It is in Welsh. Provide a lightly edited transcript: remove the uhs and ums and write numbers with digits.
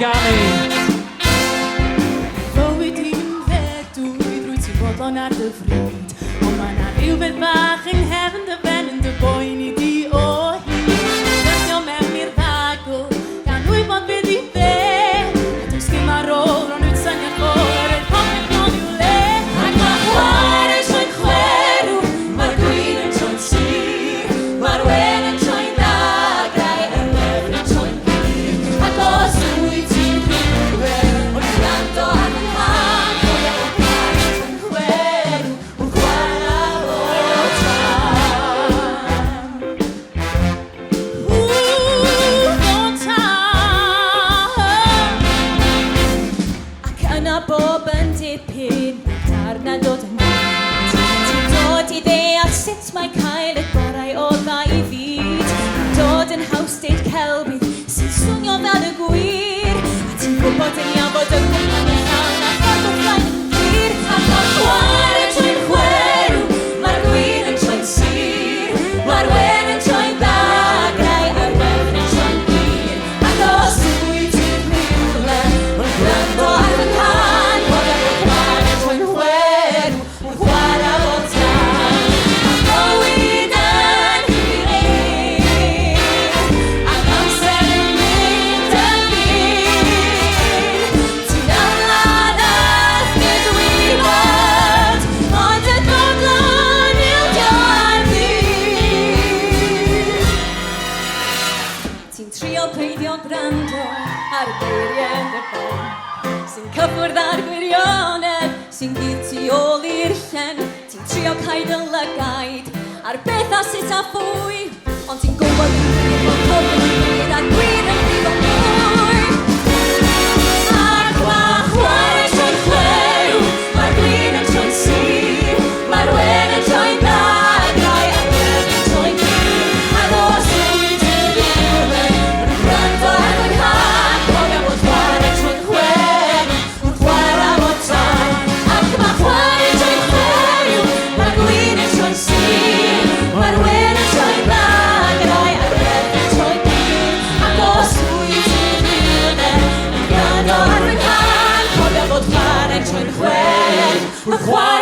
ganu. Fywyd i'n fedwyd, rwyt ti'n bodlon ar dy fryd, ond mae na rhywbeth bach yng nghefn dy ben yn dy boen i di o hyd. Sgwrsio mewn i'r ddagl, gan wybod beth i fe, a dwi'n sgym ar ôl, ro'n wyt syniad fawr, yr popeth non i'w le. Ac mae chwarae'n troi'n chwerw, mae'r gwyn yn troi'n sir, mae'r wen yn troi'n ddagrau, yr wefr yn troi'n glir. Ac os wyt ti'n rhywbeth, o'n gwrando ar fy nghan, cofio bod chwarae'n troi'n chwerw, wrth chwarae bob tro. Ac yna bob yn dipyn, darna dod yn gyd. Ti'n dod i ddeall sut mae cael y gorau o ddau fyd. Ti'n dod yn haws deud celbydd sy'n swnio fel y gwir. A ti'n gwybod yn iawn bod y gwybod yn llawn a ffordd o flaen yn glir. Ac mae chwarae'n troi'n chwerw, mae'r gwyn yn troi'n sir, mae'r wen yn troi'n ddagrau, a'r wefr yn troi'n glir. Ac os wyt ti'n rhywle, yn gwrando ar fy nghan, cofio bod chwarae'n troi'n chwerw, wrth chwarae bob tan. Mae bywyd yn hir, ac amser yn mynd yn hir. Ti'n ymladd at gydwybod, ond y bodlon ildio ar ddydd. Ti'n trio peidio gwrando ar y geiriau yn dy ben, sy'n cyffwrdd ar gwirionedd, sy'n gyd tu ôl i'r llen. Ti'n trio cael dy lygaid ar beth a sut a phwy, ond ti'n gwybod yn wir bod pob yn wir a gwir yn brif o mwy. Ac mae chwarae'n troi'n chwerw, mae'r gwyn yn troi'n sir, mae'r wen yn troi'n ddagrau, a'r wefr yn troi'n glir. Ac os wyt ti'n rhywle, yn gwrando ar fy nghan, cofio bod chwarae'n troi'n chwerw, wrth chwarae bob tan. Ac mae chwarae'n troi'n chwerw, mae'r gwyn yn troi'n sir, mae'r wen yn troi'n ddagrau, a'r wefr yn troi'n glir. Ac os wyt ti'n rhywle, yn gwrando ar fy nghan, cofio bod chwarae'n troi'n chwerw, wrth chwarae